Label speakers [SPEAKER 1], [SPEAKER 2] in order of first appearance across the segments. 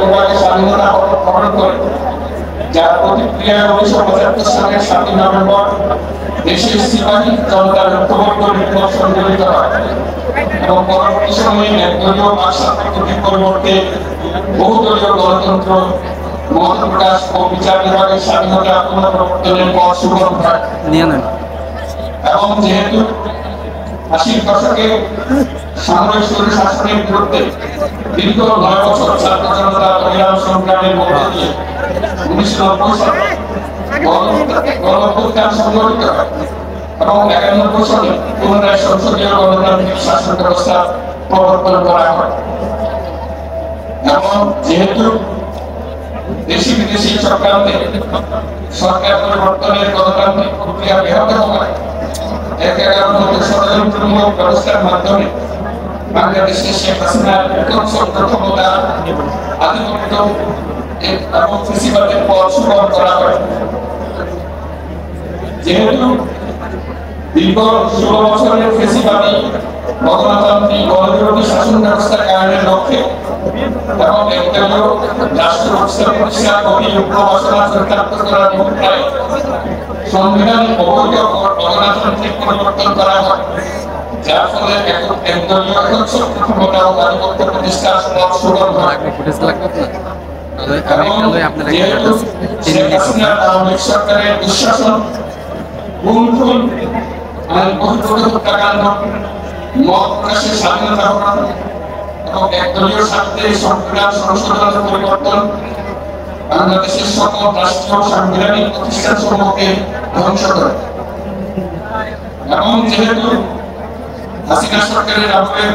[SPEAKER 1] বিভাগের স্বাধীনতা অর্জন করে, যার প্রতিক্রিয়া 1975 সালের 7 নভেম্বর দেশের সিপাহী জনতার ঐক্যবদ্ধ বিপ্লব সংগঠিত হয় এবং পরবর্তী সময়ে একদলীয় বাকস্বাধীনতার পরিবর্তে বহুদলীয় গণতন্ত্র, মত প্রকাশ ও বিচার বিভাগের স্বাধীনতা পুনঃপ্রবর্তনের পর শুরু হয়। এবং যেহেতু 80 দশকে সামরিক শাসনের বিরুদ্ধে দীর্ঘ 9 বছর ছাত্র জনতা সংগ্রাম সংগ্রামের মধ্য দিয়ে 1990 সালে গণঅভ্যুত্থান সংগঠিত হয় এবং 91 সালে পুনরায় সংসদীয় গণতান্ত্রিক শাসন ব্যবস্থা প্রবর্তন করা হয়। এবং যেহেতু দেশি বিদেশি চক্রান্তে সরকার পরিবর্তনের গণতান্ত্রিক প্রক্রিয়া ব্যাহত হয়, ষড়যন্ত্রমূলক ব্যবস্থার মাধ্যমে বাংলাদেশে শেখ হাসিনার ক্ষমতা আধিপত্য এবং ফ্যাসিবাদের পথ সুগম করা হয়। যেহেতু দীর্ঘ 16 বছরের ফ্যাসিবাদী গণতান্ত্রিক গণবিরোধী শাসন ব্যবস্থা কায়েমের লক্ষ্যে এবং একদলীয় রাষ্ট্র ব্যবস্থা প্রতিষ্ঠা কবি প্রবাসনা চরিতার্থ করার লক্ষ্যে সংবিধান অবৈধ গণতান্ত্রিক পরিবর্তন করা হয়, যার ফলে একদলীয় ক্ষমতা ও আধিপত্য প্রতিষ্ঠার পথ সুগম হয়। সরকারের দুঃশাসন, গুম-খুন, হত্যাকাণ্ড, মত প্রকাশের স্বাধীনতা হরণ এবং একদলীয় স্বার্থে সংবিধান সংশোধনের পরিবর্তন বাংলাদেশের সকল রাষ্ট্রীয় সাংবিধানিক প্রতিষ্ঠান সমূহকে ধ্বংস করে। এবং যেহেতু হাসিনা সরকারের আমলে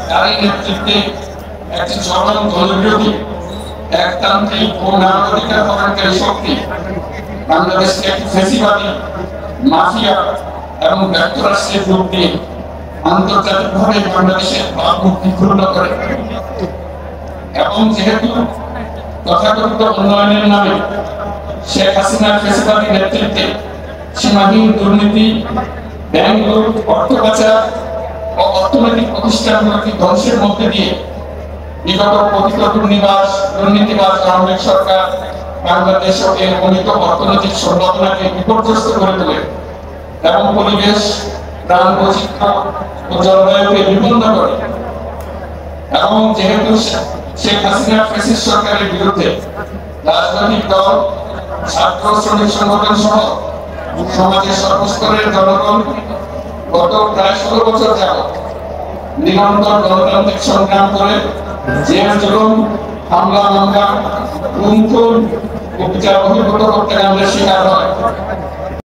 [SPEAKER 1] তারই নেতৃত্বে একটি চরম দলবিরোধী একতান্ত্রিক ও মানবাধিকার হরণকারী শক্তি বাংলাদেশকে একটি ফ্যাসিবাদী মাফিয়া এবং ব্যর্থ রাষ্ট্রের রূপ দিয়ে আন্তর্জাতিকভাবে বাংলাদেশের ভাবমূর্তি ক্ষুণ্ণ করে। এবং যেহেতু তথাকথিত উন্নয়নের নামে শেখ হাসিনার ফ্যাসিবাদী নেতৃত্বে সীমাহীন দুর্নীতি, ব্যাংক লুট, অর্থ পাচার ও অর্থনৈতিক প্রতিষ্ঠানগুলোকে ধ্বংসের মধ্যে দিয়ে বিগত পতিত দুর্নীতিবাজ আওয়ামী লীগ সরকার বাংলাদেশ ও এর গণিত অর্থনৈতিক সম্ভাবনাকে বিপর্যস্ত করে তোলে এবং পরিবেশ, প্রাণ বৈচিত্র্য ও জলবায়ুকে বিপন্ন করে। এবং যেহেতু শেখ হাসিনা ফ্যাসিস্ট সরকারের বিরুদ্ধে রাজনৈতিক দল, ছাত্র শ্রমিক সংগঠন সহ সমাজের সর্বস্তরের জনগণ গত প্রায় 16 বছর যাবত নিরন্তর গণতান্ত্রিক সংগ্রাম করে জেল-জুলুম, হামলা মামলা, গুম-খুন ও বিচার বহির্ভূত হত্যাকাণ্ডের